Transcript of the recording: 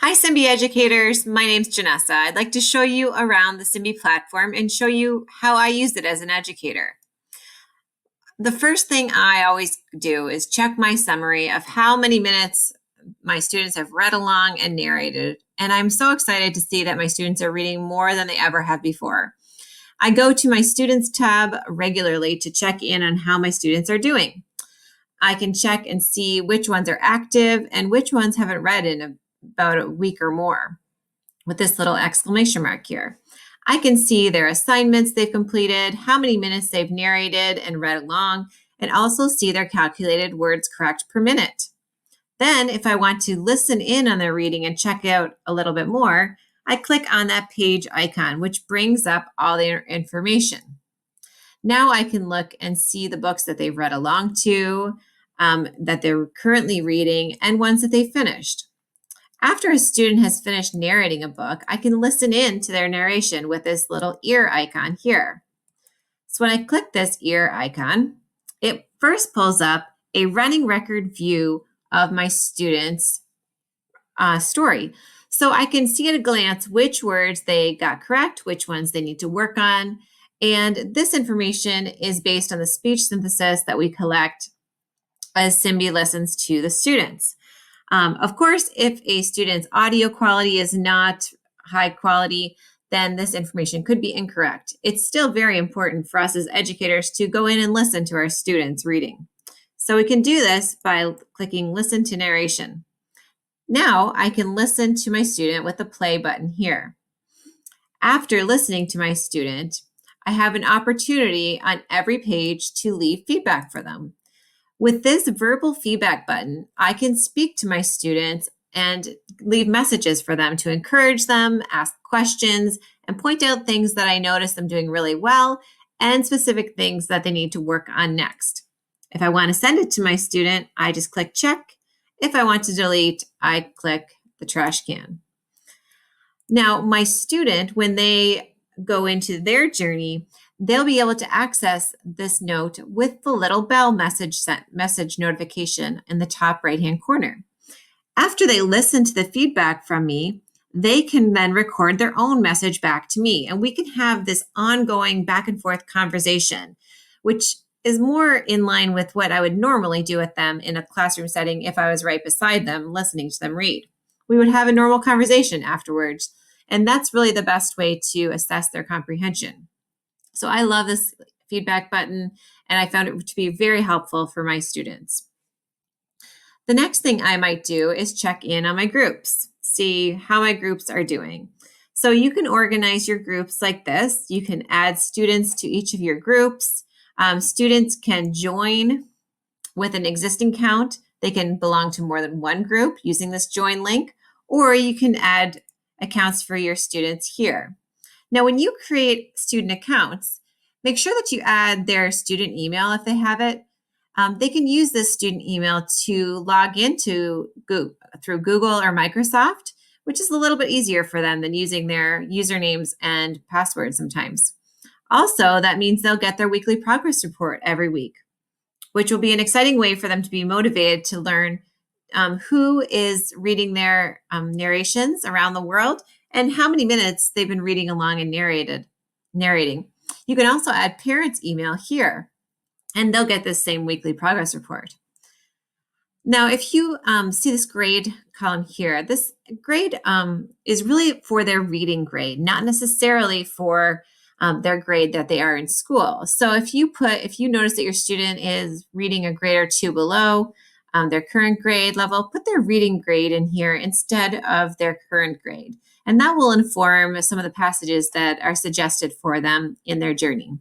Hi, Simbi educators. My name's Janessa. I'd like to show you around the Simbi platform and show you how I use it as an educator. The first thing I always do is check my summary of how many minutes my students have read along and narrated. And I'm so excited to see that my students are reading more than they ever have before. I go to my Students tab regularly to check in on how my students are doing. I can check and see which ones are active and which ones haven't read in about a week or more with this little exclamation mark here. I can see their assignments they've completed, how many minutes they've narrated and read along, and also see their calculated words correct per minute. Then, if I want to listen in on their reading and check out a little bit more, I click on that page icon, which brings up all their information. Now I can look and see the books that they've read along to, that they're currently reading, and ones that they finished. After a student has finished narrating a book, I can listen in to their narration with this little ear icon here. So when I click this ear icon, it first pulls up a running record view of my student's story. So I can see at a glance which words they got correct, which ones they need to work on. And this information is based on the speech synthesis that we collect as Simbi listens to the students. Of course, if a student's audio quality is not high quality, then this information could be incorrect. It's still very important for us as educators to go in and listen to our students reading. So we can do this by clicking Listen to Narration. Now I can listen to my student with the play button here. After listening to my student, I have an opportunity on every page to leave feedback for them. With this verbal feedback button, I can speak to my students and leave messages for them to encourage them, ask questions, and point out things that I notice them doing really well and specific things that they need to work on next. If I want to send it to my student, I just click check. If I want to delete, I click the trash can. Now, my student, when they go into their journey, they'll be able to access this note with the little bell message notification in the top right-hand corner. After they listen to the feedback from me, they can then record their own message back to me, and we can have this ongoing back and forth conversation, which is more in line with what I would normally do with them in a classroom setting if I was right beside them listening to them read. We would have a normal conversation afterwards, and that's really the best way to assess their comprehension. So I love this feedback button, and I found it to be very helpful for my students. The next thing I might do is check in on my groups, see how my groups are doing. So you can organize your groups like this. You can add students to each of your groups. Students can join with an existing count. They can belong to more than one group using this join link, or you can add accounts for your students here. Now, when you create student accounts, make sure that you add their student email if they have it. They can use this student email to log into through Google or Microsoft, which is a little bit easier for them than using their usernames and passwords sometimes. Also, that means they'll get their weekly progress report every week, which will be an exciting way for them to be motivated to learn who is reading their narrations around the world and how many minutes they've been reading along and narrating. You can also add parents' email here, and they'll get this same weekly progress report. Now, if you see this grade column here, this grade is really for their reading grade, not necessarily for their grade that they are in school. So if you notice that your student is reading a grade or two below their current grade level, put their reading grade in here instead of their current grade. And that will inform some of the passages that are suggested for them in their journey.